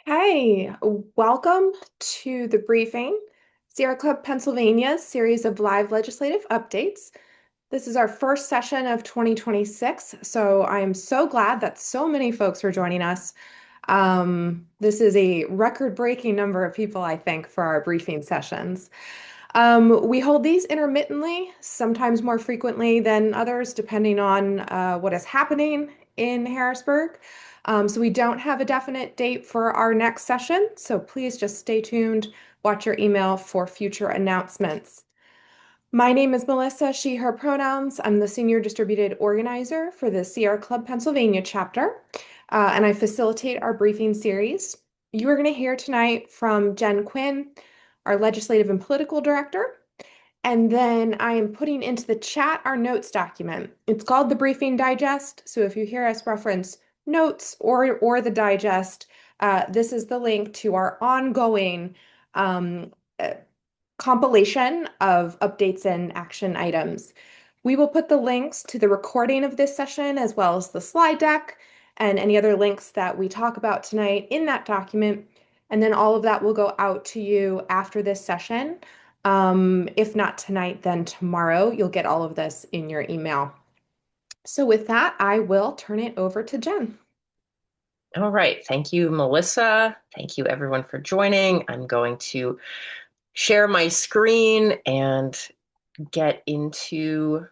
Hi, welcome to the briefing, Sierra Club Pennsylvania's series of live legislative updates. This is our first session of 2026, so I am so glad that so many folks are joining us. This is a record-breaking number of people, I think, for our briefing sessions. We hold these intermittently, sometimes more frequently than others, depending on what is happening in Harrisburg. So we don't have a definite date for our next session, so please just stay tuned, watch your email for future announcements. My name is Melissa, she, her pronouns. I'm the senior distributed organizer for the Sierra Club Pennsylvania chapter, and I facilitate our briefing series. You are going to hear tonight from Jen Quinn, our legislative and political director, and then I am putting into the chat our notes document. It's called the Briefing Digest, so if you hear us reference notes or the digest, this is the link to our ongoing uh, compilation of updates and action items. We will put the links to the recording of this session as well as the slide deck and any other links that we talk about tonight in that document. And then all of that will go out to you after this session. If not tonight, then tomorrow you'll get all of this in your email. So with that, I will turn it over to Jen. All right. Thank you, Melissa. Thank you, everyone, for joining. I'm going to share my screen and get into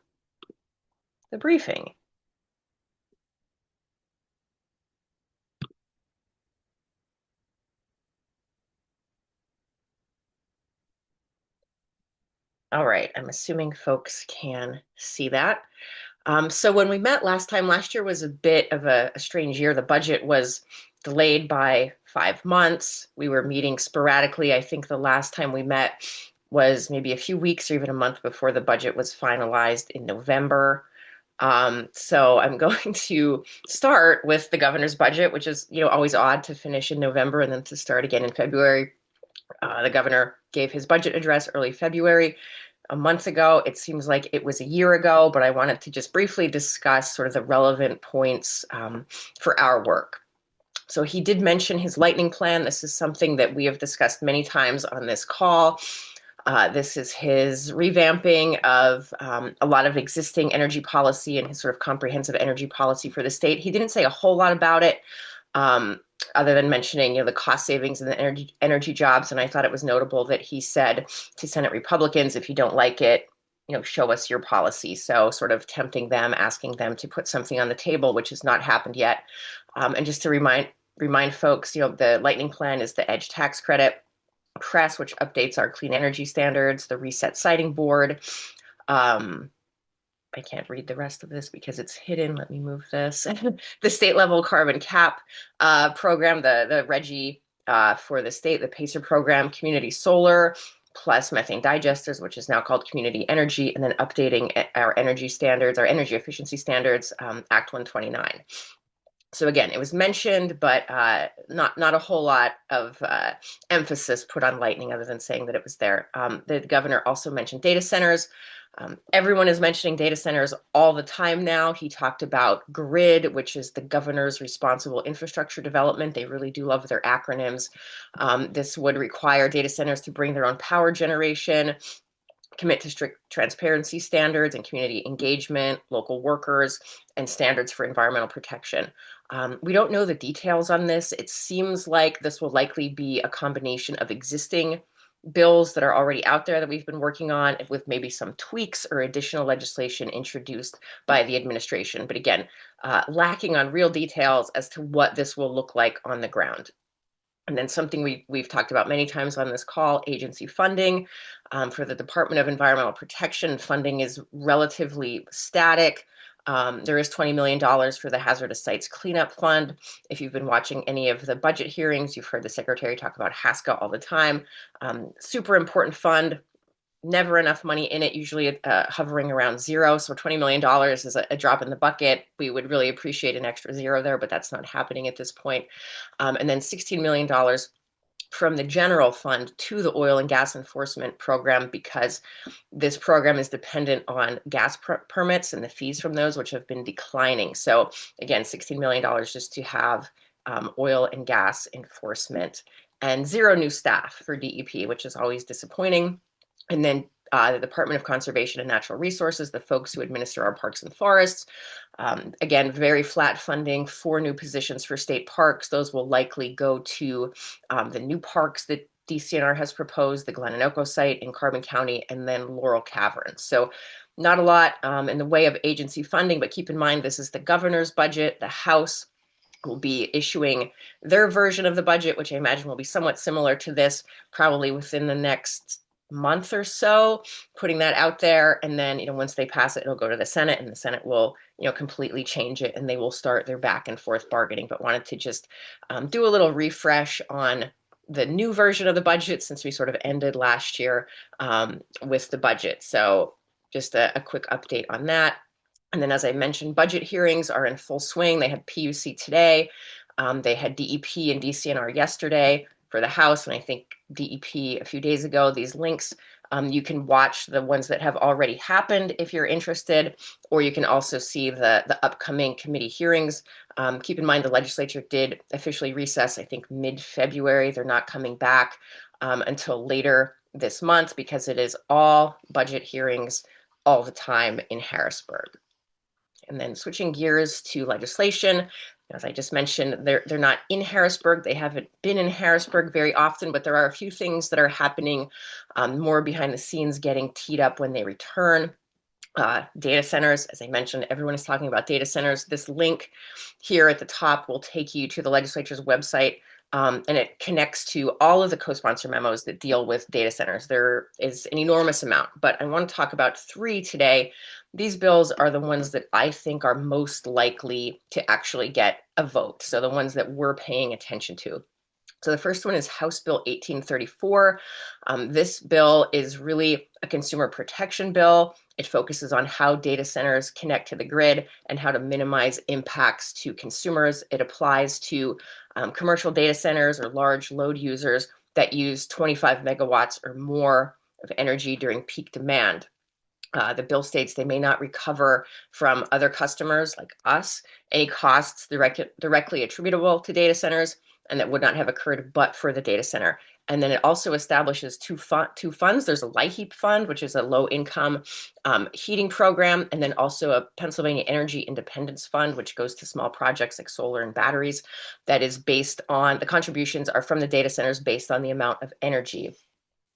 the briefing. All right. I'm assuming folks can see that. So when we met last year was a bit of a strange year. The budget was delayed by 5 months. We were meeting sporadically. I think the last time we met was maybe a few weeks or even a month before the budget was finalized in November. So I'm going to start with the governor's budget, which is, always odd to finish in November and then to start again in February. The governor gave his budget address early February a month ago. It seems like it was a year ago, but I wanted to just briefly discuss sort of the relevant points for our work. So he did mention his lightning plan. This is something that we have discussed many times on this call. This is his revamping of a lot of existing energy policy and his sort of comprehensive energy policy for the state. He didn't say a whole lot about it, other than mentioning, the cost savings and the energy jobs. And I thought it was notable that he said to Senate Republicans, if you don't like it, show us your policy. So sort of tempting them, asking them to put something on the table, which has not happened yet. And just to remind folks, the lightning plan is the EDGE tax credit, CRESS, which updates our clean energy standards, the reset siting board. I can't read the rest of this because it's hidden. Let me move this. The state level carbon cap program, the RGGI for the state, the PACER program, community solar, plus methane digesters, which is now called community energy, and then updating our energy standards, our energy efficiency standards, Act 129. So again, it was mentioned, but not a whole lot of emphasis put on lightning other than saying that it was there. The governor also mentioned data centers. Everyone is mentioning data centers all the time now. He talked about GRID, which is the governor's responsible infrastructure development. They really do love their acronyms. This would require data centers to bring their own power generation, commit to strict transparency standards and community engagement, local workers, and standards for environmental protection. We don't know the details on this. It seems like this will likely be a combination of existing bills that are already out there that we've been working on with maybe some tweaks or additional legislation introduced by the administration. But again, lacking on real details as to what this will look like on the ground. And then something we've talked about many times on this call, agency funding. For the Department of Environmental Protection, funding is relatively static. There is $20 million for the Hazardous Sites Cleanup Fund. If you've been watching any of the budget hearings, you've heard the Secretary talk about HASCA all the time. Super important fund, never enough money in it, usually hovering around zero. So $20 million is a drop in the bucket. We would really appreciate an extra zero there, but that's not happening at this point. And then $16 million from the general fund to the oil and gas enforcement program, because this program is dependent on gas permits and the fees from those, which have been declining. So again, $16 million just to have oil and gas enforcement, and zero new staff for DEP, which is always disappointing. And then the Department of Conservation and Natural Resources, the folks who administer our parks and forests. Again, very flat funding, 4 new positions for state parks. Those will likely go to the new parks that DCNR has proposed, the Glenanoco site in Carbon County, and then Laurel Caverns. So not a lot in the way of agency funding, but keep in mind this is the governor's budget. The House will be issuing their version of the budget, which I imagine will be somewhat similar to this, probably within the next month or so, putting that out there. And then, once they pass it, it'll go to the Senate, and the Senate will, completely change it, and they will start their back and forth bargaining. But wanted to just do a little refresh on the new version of the budget since we sort of ended last year with the budget. So just a quick update on that. And then, as I mentioned, budget hearings are in full swing. They had PUC today. They had DEP and DCNR yesterday for the House, and I think DEP a few days ago. These links, you can watch the ones that have already happened if you're interested, or you can also see the upcoming committee hearings. Keep in mind the legislature did officially recess, I think, mid-February. They're not coming back until later this month because it is all budget hearings all the time in Harrisburg. And then switching gears to legislation, as I just mentioned, they're not in Harrisburg. They haven't been in Harrisburg very often, but there are a few things that are happening more behind the scenes, getting teed up when they return. Data centers, as I mentioned, everyone is talking about data centers. This link here at the top will take you to the legislature's website, and it connects to all of the co-sponsor memos that deal with data centers. There is an enormous amount, but I want to talk about 3 today. These bills are the ones that I think are most likely to actually get a vote. So the ones that we're paying attention to. So the first one is House Bill 1834. This bill is really a consumer protection bill. It focuses on how data centers connect to the grid and how to minimize impacts to consumers. It applies to commercial data centers or large load users that use 25 megawatts or more of energy during peak demand. The bill states they may not recover from other customers like us any costs directly attributable to data centers and that would not have occurred but for the data center. And then it also establishes two funds. There's a LIHEAP fund, which is a low-income heating program, and then also a Pennsylvania Energy Independence Fund, which goes to small projects like solar and batteries. That is based on, the contributions are from the data centers based on the amount of energy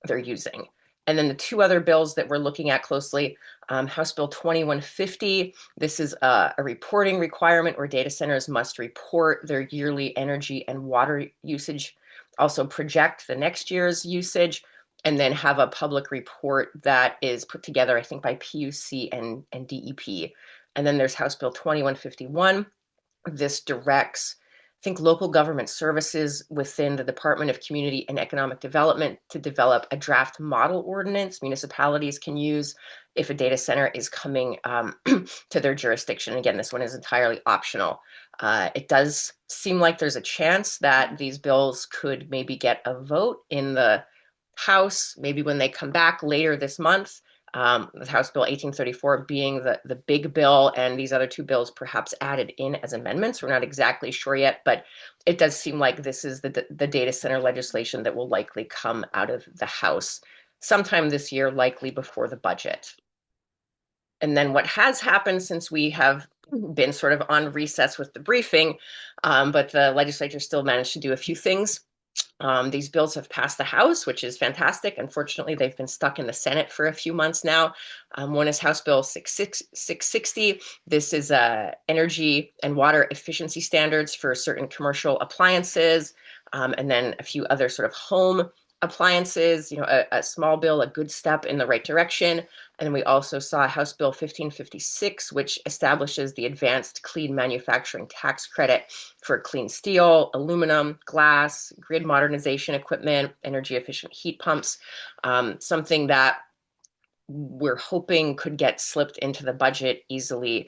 they're using. And then the 2 other bills that we're looking at closely, House Bill 2150. This is a reporting requirement where data centers must report their yearly energy and water usage, also project the next year's usage, and then have a public report that is put together, I think, by PUC and DEP. And then there's House Bill 2151. This directs, I think, local government services within the Department of Community and Economic Development to develop a draft model ordinance municipalities can use if a data center is coming to their jurisdiction. Again, this one is entirely optional. It does seem like there's a chance that these bills could maybe get a vote in the House, maybe when they come back later this month. The House Bill 1834 being the big bill, and these other 2 bills perhaps added in as amendments. We're not exactly sure yet, but it does seem like this is the data center legislation that will likely come out of the House sometime this year, likely before the budget. And then what has happened since we have been sort of on recess with the briefing, but the legislature still managed to do a few things. These bills have passed the House, which is fantastic. Unfortunately, they've been stuck in the Senate for a few months now. One is House Bill 660. This is energy and water efficiency standards for certain commercial appliances, and then a few other sort of home appliances, a small bill, a good step in the right direction. And we also saw House Bill 1556, which establishes the Advanced Clean Manufacturing Tax Credit for clean steel, aluminum, glass, grid modernization equipment, energy efficient heat pumps, something that we're hoping could get slipped into the budget easily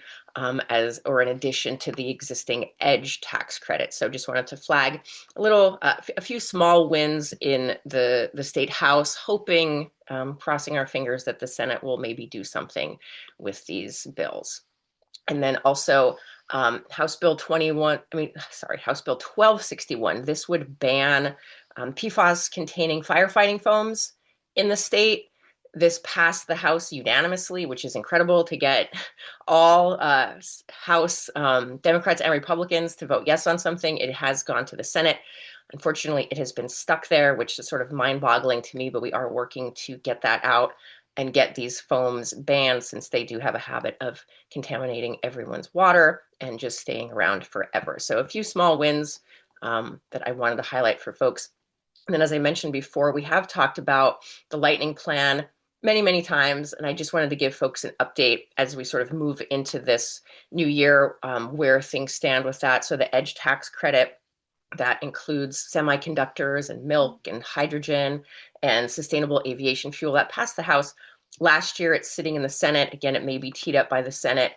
or in addition to the existing EDGE tax credit. So just wanted to flag a few small wins in the state House, hoping, crossing our fingers that the Senate will maybe do something with these bills. And then also House Bill 21, I mean, sorry, House Bill 1261. This would ban PFAS containing firefighting foams in the state. This passed the House unanimously, which is incredible to get all House Democrats and Republicans to vote yes on something. It has gone to the Senate. Unfortunately, it has been stuck there, which is sort of mind-boggling to me, but we are working to get that out and get these foams banned since they do have a habit of contaminating everyone's water and just staying around forever. So a few small wins that I wanted to highlight for folks. And then, as I mentioned before, we have talked about the lightning plan many, many times. And I just wanted to give folks an update as we sort of move into this new year, where things stand with that. So the EDGE tax credit, that includes semiconductors and milk and hydrogen and sustainable aviation fuel, that passed the House last year. It's sitting in the Senate. Again, it may be teed up by the Senate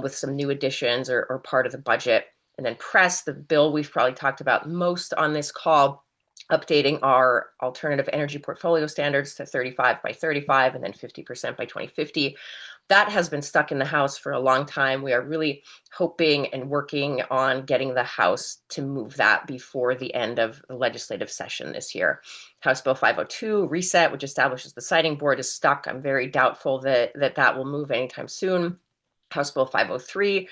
with some new additions or part of the budget. And then press, the bill we've probably talked about most on this call, updating our alternative energy portfolio standards to 35 by 35 and then 50% by 2050. That has been stuck in the House for a long time. We are really hoping and working on getting the House to move that before the end of the legislative session this year. House Bill 502, Reset, which establishes the siting board, is stuck. I'm very doubtful that will move anytime soon. House Bill 503,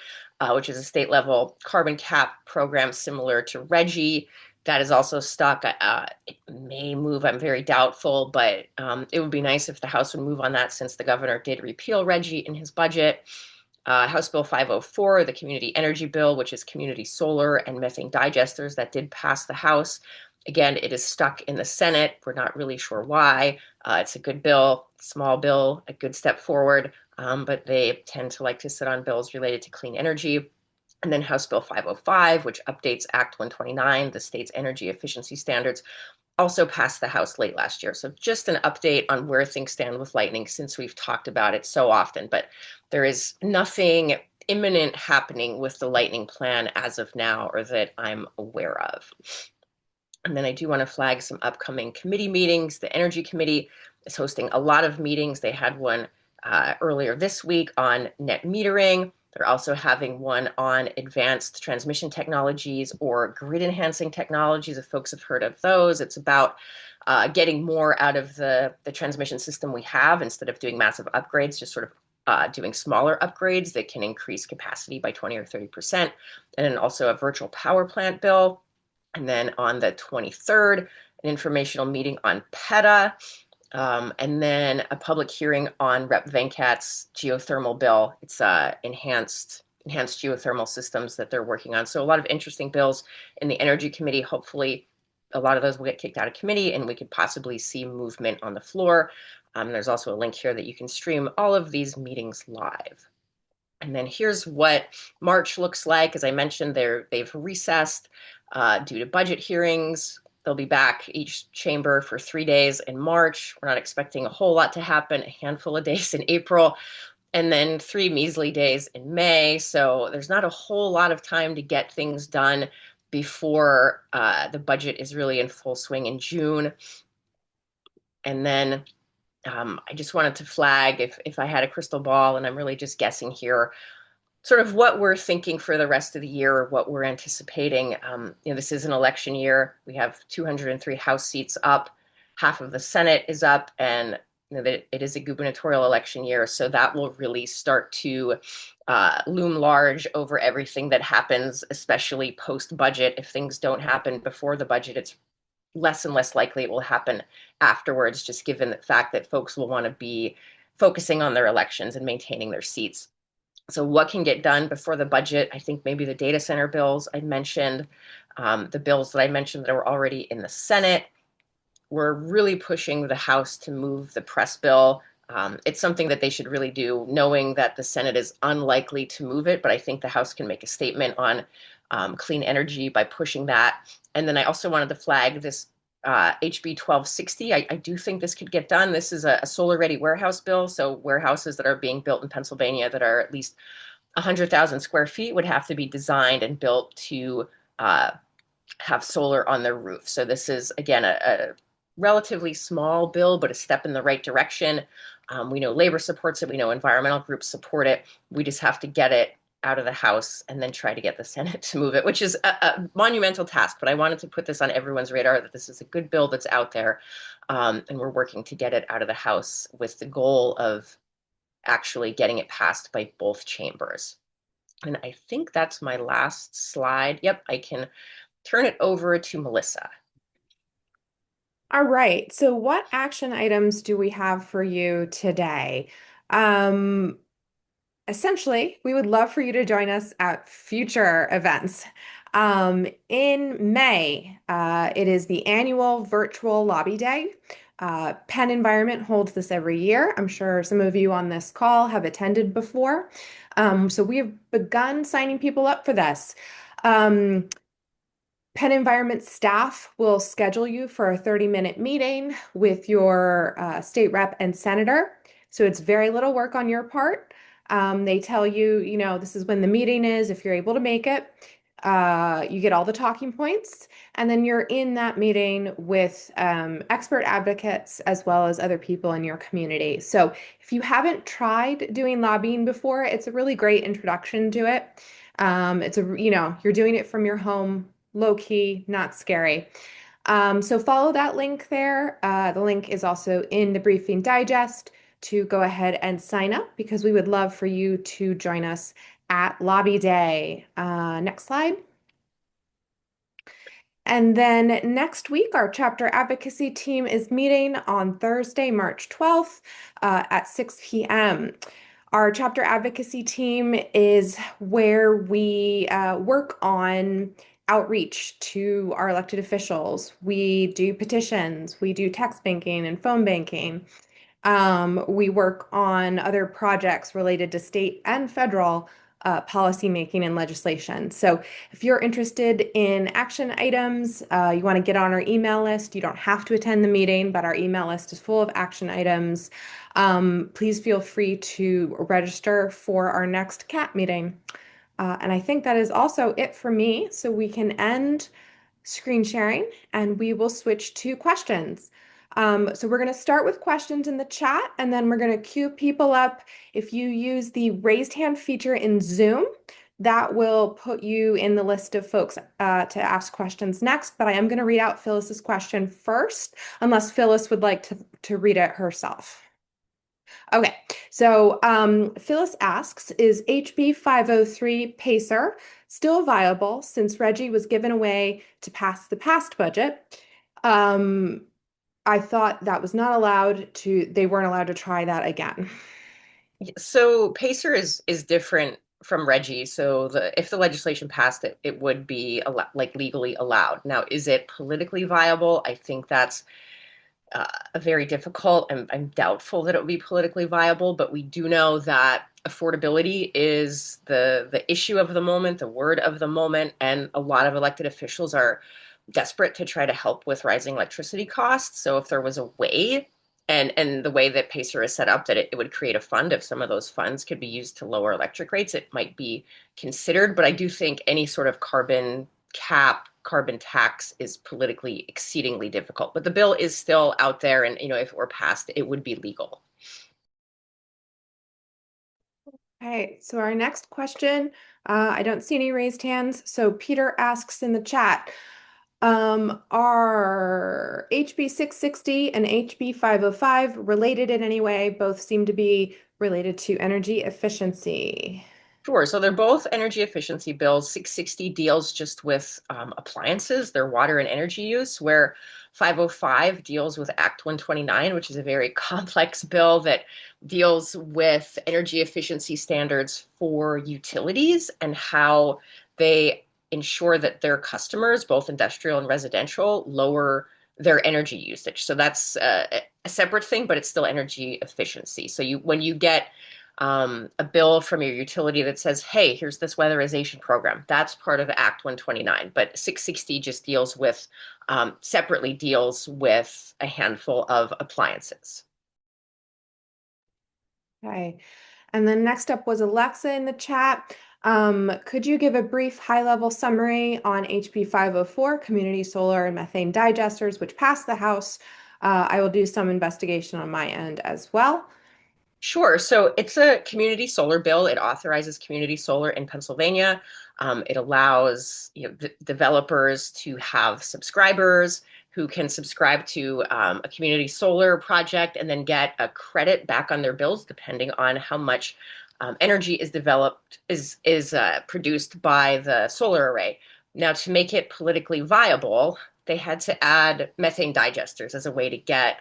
which is a state level carbon cap program similar to RGGI, that is also stuck. It may move. I'm very doubtful, but it would be nice if the House would move on that since the governor did repeal RGGI in his budget. House Bill 504, the community energy bill, which is community solar and methane digesters, that did pass the House. Again, it is stuck in the Senate. We're not really sure why. It's a good bill, small bill, a good step forward, but they tend to like to sit on bills related to clean energy. And then House Bill 505, which updates Act 129, the state's energy efficiency standards, also passed the House late last year. So just an update on where things stand with lightning since we've talked about it so often, but there is nothing imminent happening with the lightning plan as of now or that I'm aware of. And then I do want to flag some upcoming committee meetings. The Energy Committee is hosting a lot of meetings. They had one earlier this week on net metering. They're also having one on advanced transmission technologies or grid enhancing technologies, if folks have heard of those. It's about getting more out of the transmission system we have instead of doing massive upgrades, just sort of doing smaller upgrades that can increase capacity by 20 or 30%. And then also a virtual power plant bill. And then on the 23rd, an informational meeting on PETA. And then a public hearing on Rep. Venkat's geothermal bill. It's enhanced geothermal systems that they're working on. So a lot of interesting bills in the Energy Committee. Hopefully, a lot of those will get kicked out of committee and we could possibly see movement on the floor. There's also a link here that you can stream all of these meetings live. And then here's what March looks like. As I mentioned, they've recessed due to budget hearings. They'll be back each chamber for 3 days in March. We're not expecting a whole lot to happen, a handful of days in April, and then 3 measly days in May. So there's not a whole lot of time to get things done before the budget is really in full swing in June. And then I just wanted to flag, if I had a crystal ball, and I'm really just guessing here, sort of what we're thinking for the rest of the year, or what we're anticipating. This is an election year. We have 203 House seats up, half of the Senate is up, and it is a gubernatorial election year. So that will really start to loom large over everything that happens, especially post-budget. If things don't happen before the budget, it's less and less likely it will happen afterwards, just given the fact that folks will want to be focusing on their elections and maintaining their seats. So what can get done before the budget? I think maybe the data center bills I mentioned, the bills that I mentioned that were already in the Senate. We're really pushing the House to move the press bill. It's something that they should really do, knowing that the Senate is unlikely to move it, but I think the House can make a statement on clean energy by pushing that. And then I also wanted to flag this HB 1260. I do think this could get done. This is a solar-ready warehouse bill, so warehouses that are being built in Pennsylvania that are at least 100,000 square feet would have to be designed and built to have solar on their roof. So this is, again, a relatively small bill, but a step in the right direction. We know labor supports it. We know environmental groups support it. We just have to get it out of the House and then try to get the Senate to move it, which is a monumental task. But I wanted to put this on everyone's radar that this is a good bill that's out there, and we're working to get it out of the House with the goal of actually getting it passed by both chambers. And I think that's my last slide. Yep, I can turn it over to Melissa. All right. So what action items do we have for you today? Um, Essentially, we would love for you to join us at future events. In May, it is the annual virtual lobby day. Penn Environment holds this every year. I'm sure some of you on this call have attended before. So we have begun signing people up for this. Um, Penn Environment staff will schedule you for a 30-minute meeting with your state rep and senator. So it's very little work on your part. They tell you, this is when the meeting is, if you're able to make it. You get all the talking points, and then you're in that meeting with expert advocates as well as other people in your community. So if you haven't tried doing lobbying before, it's a really great introduction to it. You're doing it from your home, low key, not scary. So follow that link there. The link is also in the briefing digest to go ahead and sign up because we would love for you to join us at Lobby Day. Next slide. And then next week, our chapter advocacy team is meeting on Thursday, March 12th at 6 p.m. Our chapter advocacy team is where we work on outreach to our elected officials. We do petitions, we do text banking and phone banking. We work on other projects related to state and federal policy making and legislation. So if you're interested in action items, you want to get on our email list, you don't have to attend the meeting, but our email list is full of action items. Please feel free to register for our next CAT meeting. And I think that is also it for me. So we can end screen sharing and we will switch to questions. So we're going to start with questions in the chat and then we're going to queue people up. If you use the raised hand feature in Zoom, that will put you in the list of folks to ask questions next. But I am going to read out Phyllis's question first, unless Phyllis would like to read it herself. Okay, so Phyllis asks, is HB 503 PACER still viable since Reggie was given away to pass the past budget? I thought that was not allowed to, they weren't allowed to try that again. So Pacer is different from Reggie. So if the legislation passed it, it would be like legally allowed. Now, is it politically viable? I think that's a very difficult. I'm doubtful that it would be politically viable, but we do know that affordability is the issue of the moment, the word of the moment, and a lot of elected officials are desperate to try to help with rising electricity costs. So if there was a way, and the way that Pacer is set up, that it would create a fund, if some of those funds could be used to lower electric rates, it might be considered. But I do think any sort of carbon cap, carbon tax is politically exceedingly difficult. But the bill is still out there, and if it were passed, it would be legal. Okay, so our next question, I don't see any raised hands. So Peter asks in the chat, are HB 660 and HB 505 related in any way? Both seem to be related to energy efficiency. Sure. So they're both energy efficiency bills. 660 deals just with appliances, their water and energy use, where 505 deals with Act 129, which is a very complex bill that deals with energy efficiency standards for utilities and how they ensure that their customers, both industrial and residential, lower their energy usage. So that's a separate thing, but it's still energy efficiency. So when you get a bill from your utility that says, hey, here's this weatherization program. That's part of Act 129. But 660 just deals with, separately deals with a handful of appliances. Okay. And then next up was Alexa in the chat. Could you give a brief high-level summary on HB 504, community solar and methane digesters, which passed the House? I will do some investigation on my end as well. Sure. So it's a community solar bill. It authorizes community solar in Pennsylvania. It allows developers to have subscribers who can subscribe to a community solar project and then get a credit back on their bills, depending on how much energy is developed is produced by the solar array. Now, to make it politically viable, they had to add methane digesters as a way to get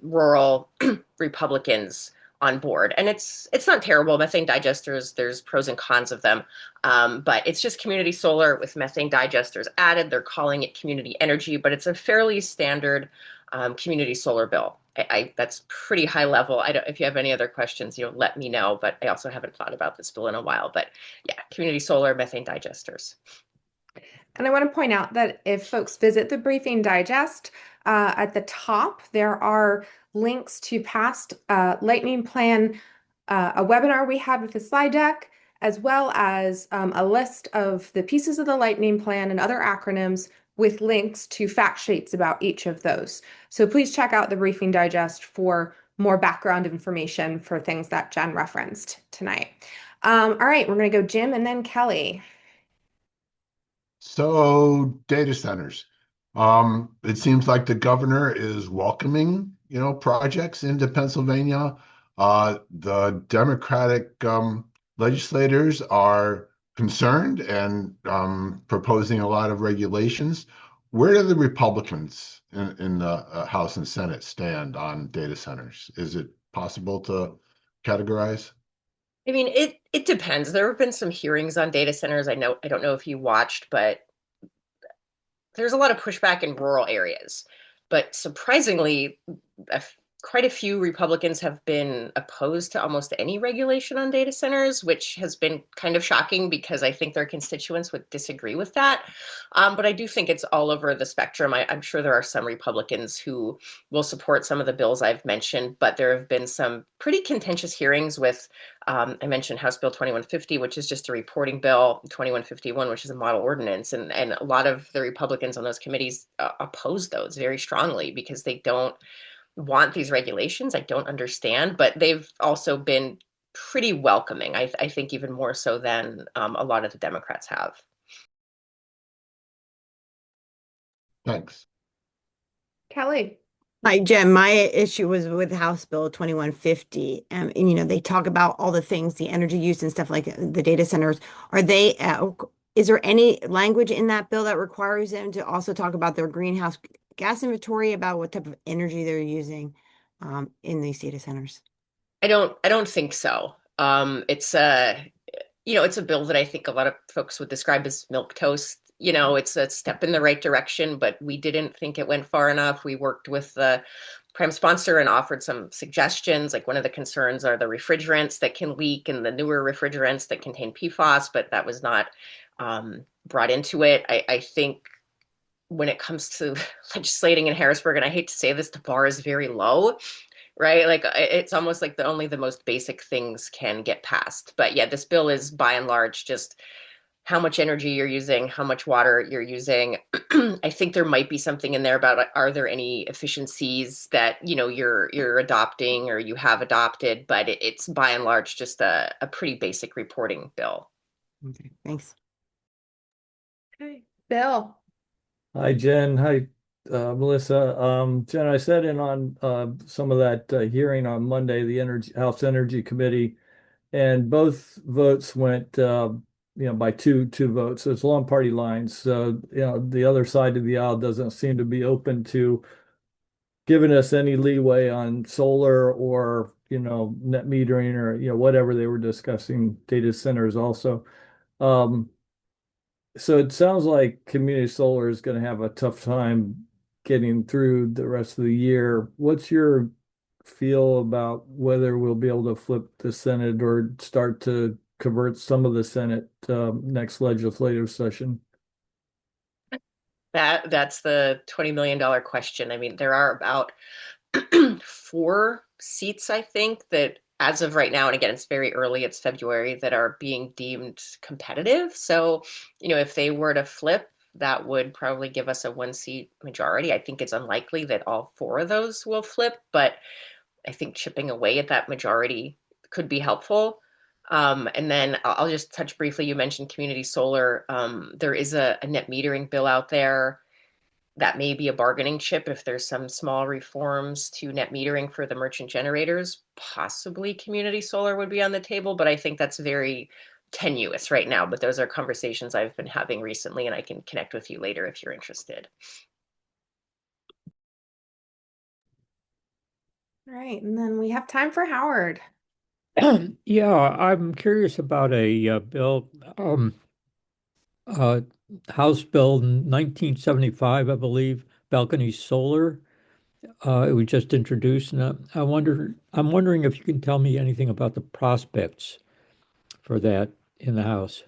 rural Republicans on board. And it's not terrible. Methane digesters, there's pros and cons of them. But it's just community solar with methane digesters added. They're calling it community energy, but it's a fairly standard community solar bill. That's pretty high level. I don't, if you have any other questions, let me know. But I also haven't thought about this bill in a while. But yeah, community solar, methane digesters. And I want to point out that if folks visit the briefing digest, at the top, there are links to past lightning plan, a webinar we had with the slide deck, as well as a list of the pieces of the lightning plan and other acronyms with links to fact sheets about each of those. So please check out the briefing digest for more background information for things that Jen referenced tonight. All right, we're going to go Jim and then Kelly. So data centers. It seems like the governor is welcoming, projects into Pennsylvania. The Democratic legislators are concerned and proposing a lot of regulations. Where do the Republicans in the House and Senate stand on data centers? Is it possible to categorize? I mean, it depends. There have been some hearings on data centers. I don't know if you watched, but there's a lot of pushback in rural areas. But surprisingly, a quite a few Republicans have been opposed to almost any regulation on data centers, which has been kind of shocking because I think their constituents would disagree with that. But I do think it's all over the spectrum. I'm sure there are some Republicans who will support some of the bills I've mentioned, but there have been some pretty contentious hearings with, I mentioned House Bill 2150, which is just a reporting bill, 2151, which is a model ordinance. And a lot of the Republicans on those committees oppose those very strongly because they don't want these regulations. I don't understand, but they've also been pretty welcoming. I think even more so than a lot of the Democrats have. Thanks. Kelly. Hi, Jen. My issue was with House Bill 2150. They talk about all the things, the energy use and stuff like the data centers. Are they, is there any language in that bill that requires them to also talk about their greenhouse gas inventory, about what type of energy they're using in these data centers? I don't think so. It's a bill that I think a lot of folks would describe as milk toast. It's a step in the right direction, but we didn't think it went far enough. We worked with the prime sponsor and offered some suggestions. Like one of the concerns are the refrigerants that can leak and the newer refrigerants that contain PFAS, but that was not brought into it. I think when it comes to legislating in Harrisburg, and I hate to say this, the bar is very low, right? Like it's almost like only the most basic things can get passed. But yeah, this bill is by and large just how much energy you're using, how much water you're using. I think there might be something in there about are there any efficiencies that you're adopting or you have adopted, but it's by and large just a pretty basic reporting bill. Okay, thanks. Okay. Bill. Hi, Jen. Hi, Melissa. Jen, I sat in on some of that hearing on Monday, the House Energy Committee, and both votes went, by two votes. So it's long party lines. So, the other side of the aisle doesn't seem to be open to giving us any leeway on solar or, net metering or, whatever they were discussing, data centers also. Um, so it sounds like community solar is going to have a tough time getting through the rest of the year. What's your feel about whether we'll be able to flip the Senate or start to convert some of the Senate next legislative session? That's the $20 million question. I mean, there are about four seats, I think, that as of right now, and again, it's very early, it's February, that are being deemed competitive. So, if they were to flip, that would probably give us a one seat majority. I think it's unlikely that all four of those will flip, but I think chipping away at that majority could be helpful. And then I'll just touch briefly. You mentioned community solar. There is a net metering bill out there that may be a bargaining chip if there's some small reforms to net metering for the merchant generators. Possibly community solar would be on the table, but I think that's very tenuous right now. But those are conversations I've been having recently, and I can connect with you later if you're interested. All right, and then we have time for Howard. Yeah, I'm curious about a bill, uh, House Bill 1975, I believe, balcony solar. It was just introduced, and I'm wondering if you can tell me anything about the prospects for that in the House.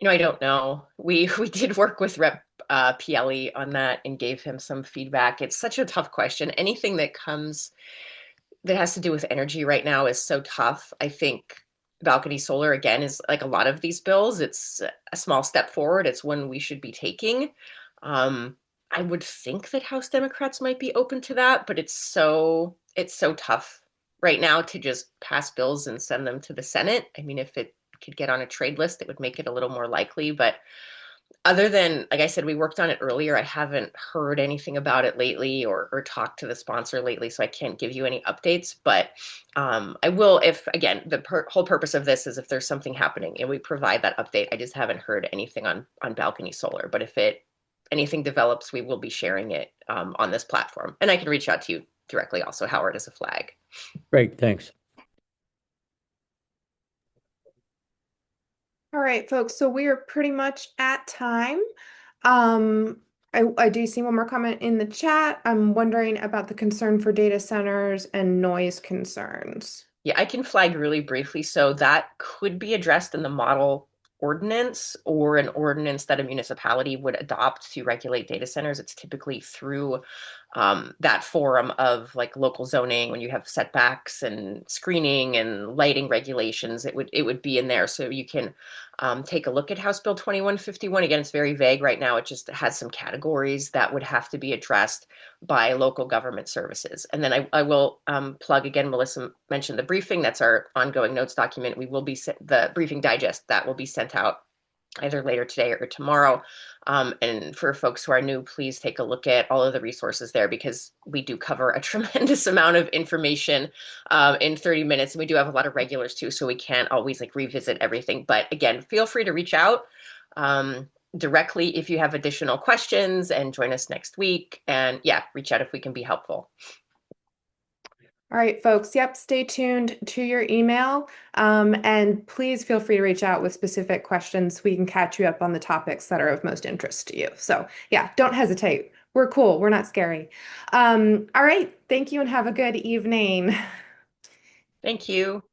I don't know. We did work with Rep PLE on that and gave him some feedback. It's such a tough question. Anything that has to do with energy right now is so tough. I think balcony solar, again, is like a lot of these bills. It's a small step forward. It's one we should be taking. Um, I would think that House Democrats might be open to that, but it's so tough right now to just pass bills and send them to the Senate. I mean, if it could get on a trade list, it would make it a little more likely. But other than, like I said, we worked on it earlier. I haven't heard anything about it lately or talked to the sponsor lately, so I can't give you any updates. But I will if, again, the whole purpose of this is if there's something happening and we provide that update. I just haven't heard anything on balcony solar. But if anything develops, we will be sharing it on this platform. And I can reach out to you directly also, Howard, as a flag. Great, thanks. All right, folks, so we are pretty much at time. Um, I do see one more comment in the chat. I'm wondering about the concern for data centers and noise concerns. Yeah, I can flag really briefly. So that could be addressed in the model ordinance or an ordinance that a municipality would adopt to regulate data centers. It's typically through that forum of like local zoning when you have setbacks and screening and lighting regulations. It would be in there. So you can take a look at House Bill 2151. Again, it's very vague right now. It just has some categories that would have to be addressed by local government services. And then I will plug again, Melissa mentioned the briefing. That's our ongoing notes document. We will be the briefing digest that will be sent out either later today or tomorrow. And for folks who are new, please take a look at all of the resources there because we do cover a tremendous amount of information in 30 minutes. And we do have a lot of regulars too, so we can't always like revisit everything. But again, feel free to reach out directly if you have additional questions and join us next week. And yeah, reach out if we can be helpful. All right, folks. Yep, stay tuned to your email. And please feel free to reach out with specific questions. We can catch you up on the topics that are of most interest to you. So yeah, don't hesitate. We're cool. We're not scary. All right. Thank you and have a good evening. Thank you.